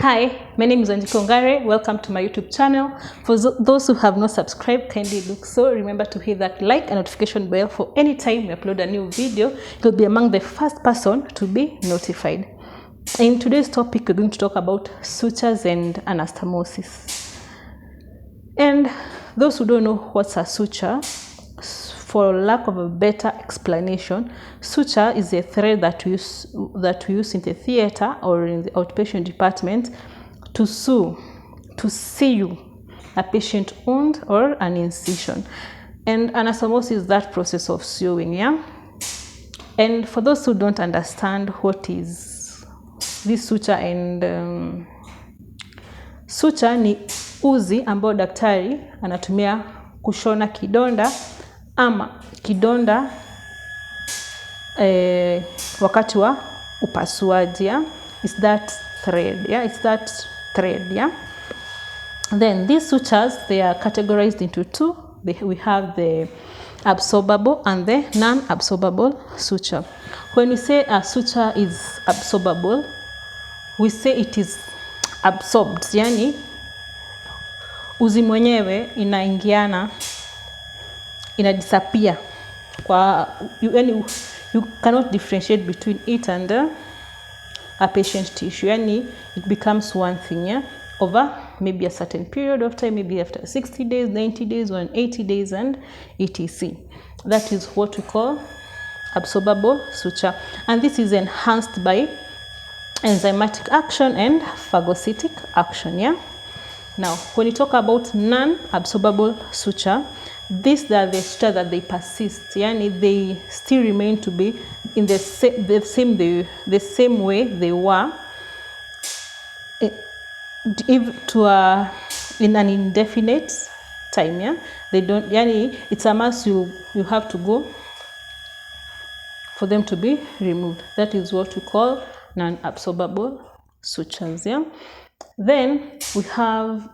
Hi, my name is Anjikongare. Welcome to my YouTube channel. For those who have not subscribed, kindly do so. Remember to hit that like and notification bell for any time we upload a new video. You'll be among the first person to be notified. In today's topic, we're going to talk about sutures and anastomosis. And those who don't know what's a suture, for lack of a better explanation, suture is a thread that we use in the theater or in the outpatient department to seal a patient wound or an incision. And anastomosis is that process of sewing, yeah? And for those who don't understand what is this suture and suture ni uzi ambao daktari anatumia kushona kidonda ama kidonda wakati wa upasuaji, yeah? It's that thread, yeah? It's that thread, yeah? Then these sutures, they are categorized into two. We have the absorbable and the non-absorbable suture. When we say a suture is absorbable, we say it is absorbed, yani uzi mwenyewe inaingiana, ina disappear. You cannot differentiate between it and a patient tissue. Yani it becomes one thing, yeah? Over maybe a certain period of time, maybe after 60 days, 90 days, 180 days, and etc. That is what we call absorbable suture. And this is enhanced by enzymatic action and phagocytic action, yeah? Now, when you talk about non-absorbable suture, these are the suture that they persist, yani they still remain to be in the same way they were in an indefinite time, yeah? They don't, yani it's a must, you have to go for them to be removed. That is what we call non-absorbable sutures, yeah? Then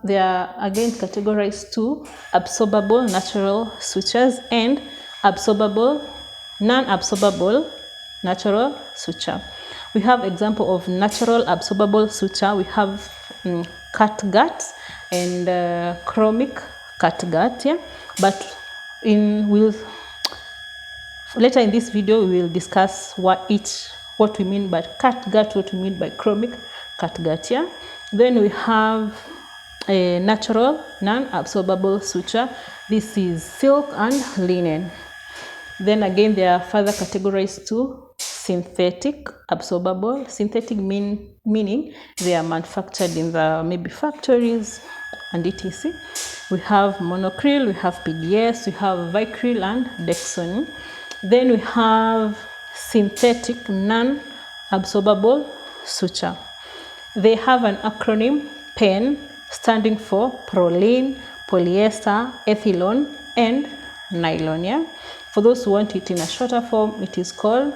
they are again categorized to absorbable natural sutures and non-absorbable natural suture. We have example of natural absorbable suture. We have catgut and chromic catgut, yeah? But later in this video we will discuss what we mean by catgut, what we mean by chromic catgut, yeah? Then we have a natural non-absorbable suture. This is silk and linen. Then again, they are further categorized to synthetic absorbable. Synthetic meaning they are manufactured in the maybe factories and etc. We have Monocryl, we have PDS, we have Vicryl and Dexon. Then we have synthetic non-absorbable suture. They have an acronym PEN, standing for Proline, polyester, ethylene, and nylon, yeah? For those who want it in a shorter form, it is called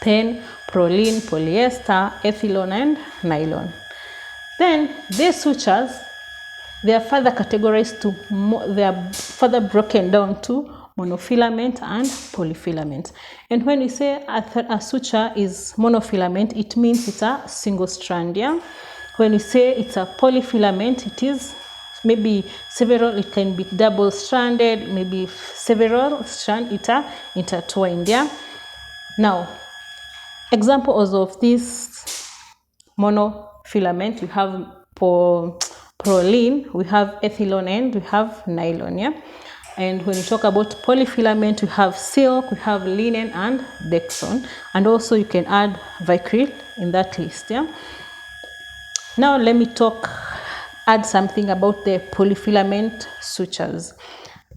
PEN, Proline, polyester, ethylene, and nylon. Then these sutures, they are further categorized they are further broken down to monofilament and polyfilament. And when we say a suture is monofilament, it means it's a single strand, yeah? When we say it's a polyfilament, it is maybe several, it can be double stranded, maybe several strands intertwined, yeah? Now, examples of this monofilament, we have Proline, we have ethylene, and we have nylon, yeah? And when you talk about polyfilament, we have silk, we have linen, and Dexon. And also you can add Vicryl in that list, yeah? Now let me add something about the polyfilament sutures.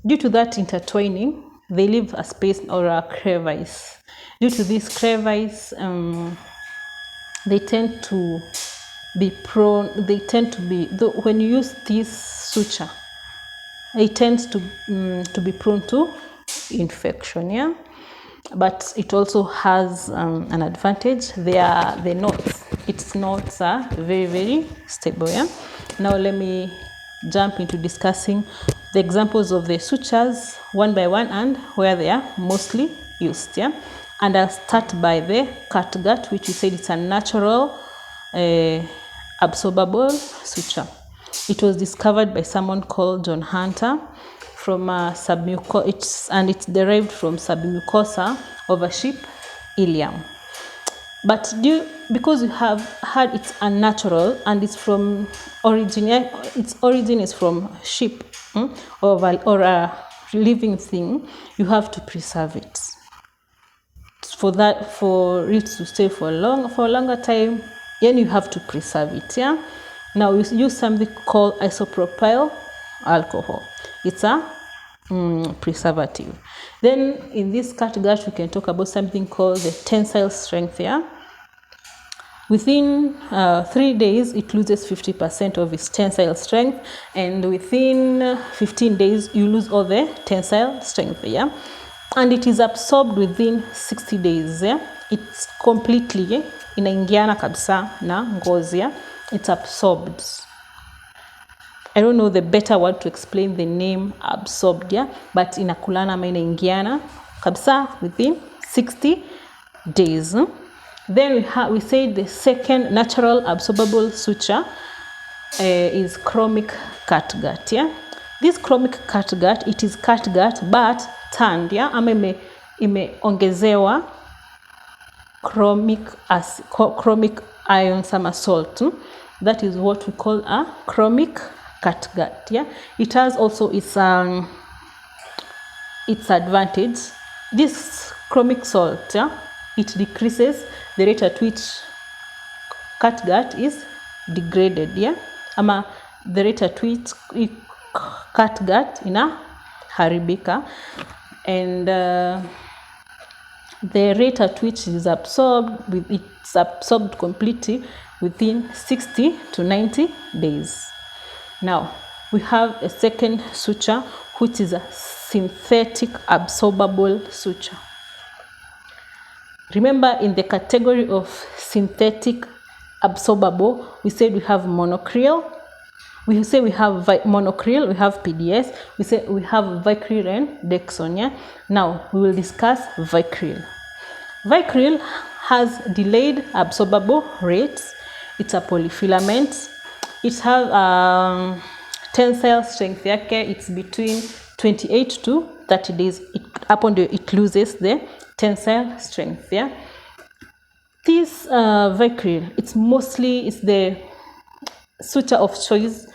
Due to that intertwining, they leave a space or a crevice. Due to this crevice, they tend to be prone, when you use this suture, it tends to be prone to infection, yeah? But it also has an advantage. The knots. Its knots are very, very stable, yeah? Now let me jump into discussing the examples of the sutures one by one and where they are mostly used, yeah? And I'll start by the catgut, which we said it's a natural Non-Absorbable Suture. It was discovered by someone called John Hunter from submucosa, and it's derived from submucosa of a sheep ileum. But because you have had it's unnatural and it's from its origin is from sheep or a living thing, you have to preserve it. For it to stay for a longer time, then you have to preserve it. Yeah. Now we use something called isopropyl alcohol. It's a preservative. Then in this catgut we can talk about something called the tensile strength. Yeah. Within 3 days, it loses 50% of its tensile strength, and within 15 days, you lose all the tensile strength. Yeah, and it is absorbed within 60 days. Yeah, it's completely inaingiana kabisa na ngozi. Yeah, it's absorbed. I don't know the better word to explain the name absorbed. Yeah, but inakulana ama inaingiana kabisa within 60 days. Then we say the second natural absorbable suture is chromic catgut. Yeah, this chromic catgut, it is catgut but turned. Yeah, ama imeongezewa chromic ion sama salt. That is what we call a chromic catgut. Yeah, it has also its advantage. This chromic salt, yeah, it decreases the rate at which catgut is degraded. Yeah, ama the rate at which catgut haribika, and the rate at which it is absorbed, it's absorbed completely within 60 to 90 days. Now we have a second suture, which is a synthetic absorbable suture. Remember, in the category of synthetic absorbable, we said we have monocryl. We say we have monocryl, we have PDS, we say we have Vicryl and Dexon. Yeah? Now we will discuss Vicryl. Vicryl has delayed absorbable rates. It's a polyfilament. It has tensile strength. It's between 28 to 30 days. It loses the tensile strength. Yeah, this Vicryl, it's the suture of choice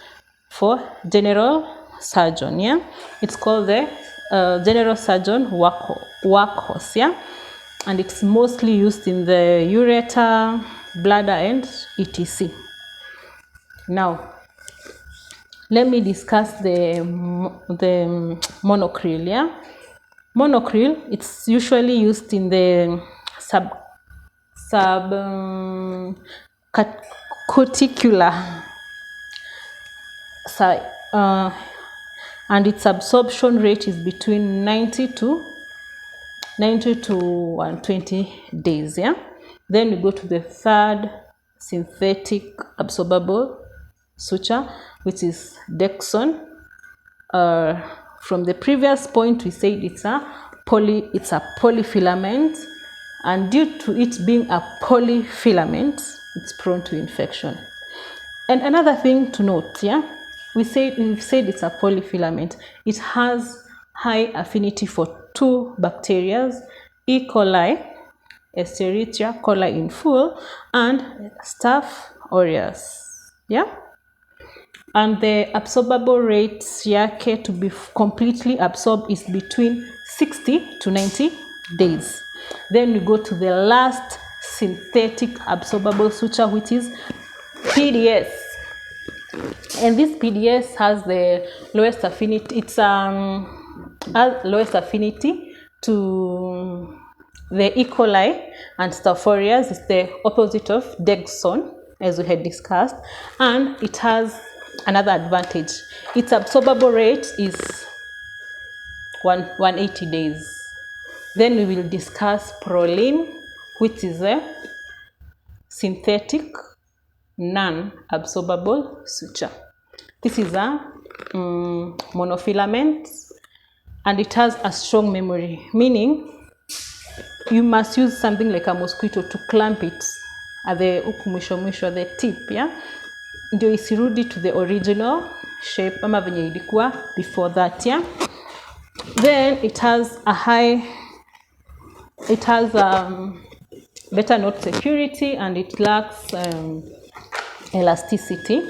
for general surgeon. Yeah, it's called the general surgeon workhorse. Yeah, and it's mostly used in the ureter, bladder, and etc. Now let me discuss the monocryl. Yeah, monocryl, it's usually used in the cuticular side, and its absorption rate is between 90 to 120 days. Yeah, then we go to the third synthetic absorbable suture, which is Dexon. From the previous point, we said it's a polyfilament, and due to it being a polyfilament, it's prone to infection. And another thing to note, yeah, we've said it's a polyfilament. It has high affinity for 2 bacteria, E. coli, Escherichia coli in full, and Staph aureus. Yeah, and the absorbable rate yake to be completely absorbed is between 60 to 90 days. Then we go to the last synthetic absorbable suture, which is PDS. And this PDS has the lowest affinity. It's has lowest affinity to the E. coli and Staph aureus. It's the opposite of Dexon, as we had discussed, and it has another advantage. Its absorbable rate is 180 days. Then we will discuss Proline, which is a synthetic non-absorbable suture. This is a monofilament, and it has a strong memory, meaning you must use something like a mosquito to clamp it at the mwisho, the tip. Yeah, ndio isirudi to the original shape ama venye ilikuwa before that, yeah. Then it has better knot security, and it lacks elasticity,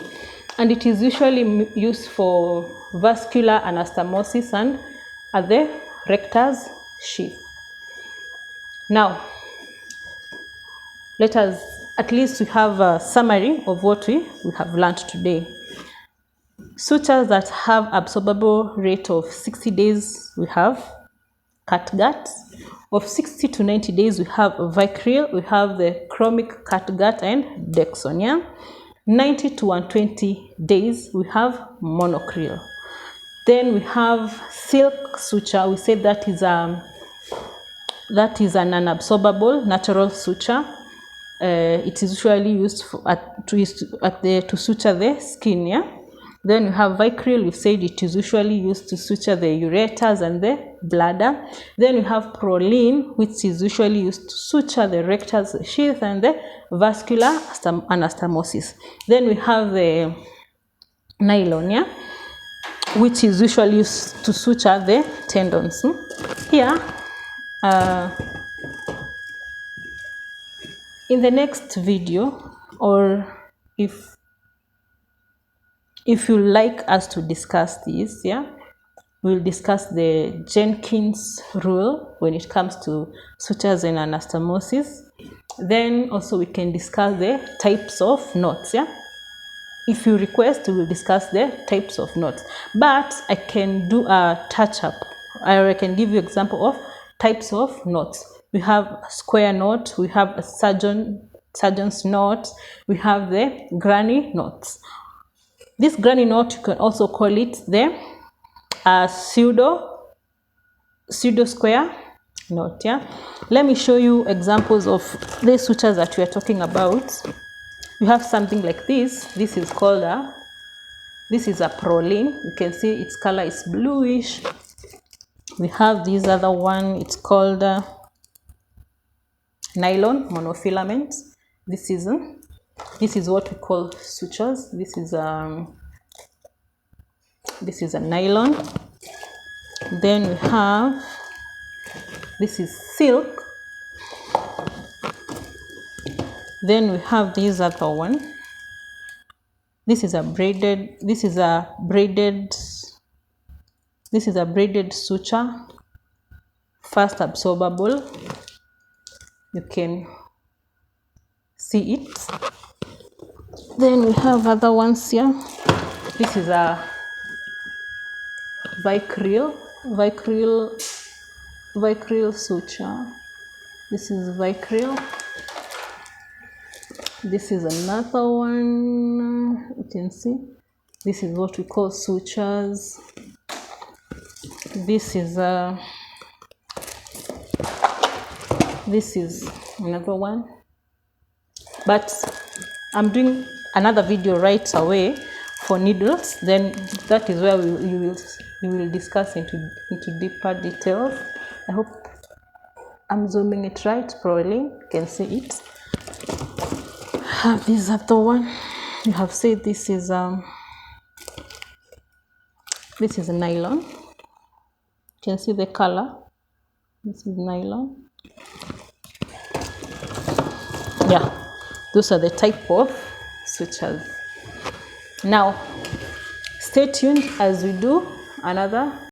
and it is usually used for vascular anastomosis and at the rectus sheath. Now, let us at least we have a summary of what we have learned today. Sutures that have absorbable rate of 60 days, we have catgut. Of 60 to 90 days, we have Vicryl, we have the chromic catgut and Dexon, yeah? 90 to 120 days, we have Monocrylia. Then we have silk suture. We said that is an non-absorbable natural suture. It is usually used to suture the skin, yeah? Then we have Vicryl. We said it is usually used to suture the ureters and the bladder. Then we have Proline, which is usually used to suture the rectus sheath and the vascular anastomosis. Then we have the nylon, yeah, which is usually used to suture the tendons. Here, in the next video, or if you like us to discuss this, yeah, we'll discuss the Jenkins rule when it comes to sutures and anastomosis. Then also we can discuss the types of knots, yeah. If you request, we will discuss the types of knots. But I can do a touch-up, or I can give you example of types of knots. We have a square knot, we have a surgeon's knot, we have the granny knots. This granny knot, you can also call it the pseudo square knot, yeah. Let me show you examples of the sutures that we are talking about. You have something like this. This is called this is a Proline. You can see its color is bluish. We have this other one. It's called nylon monofilament. This is what we call sutures. This is a nylon. Then we have, this is silk. Then we have this other one. This is a braided suture, fast absorbable. You can see it. Then we have other ones here. This is a Vicryl suture. This is Vicryl. This is another one. You can see. This is what we call sutures. This is another one. But I'm doing another video right away for needles. Then that is where we will discuss into deeper details. I hope I'm zooming it right. Probably you can see it. Have this other one. You have said this is a nylon. You can see the color. This is nylon. Yeah, those are the type of sutures. Now, stay tuned as we do another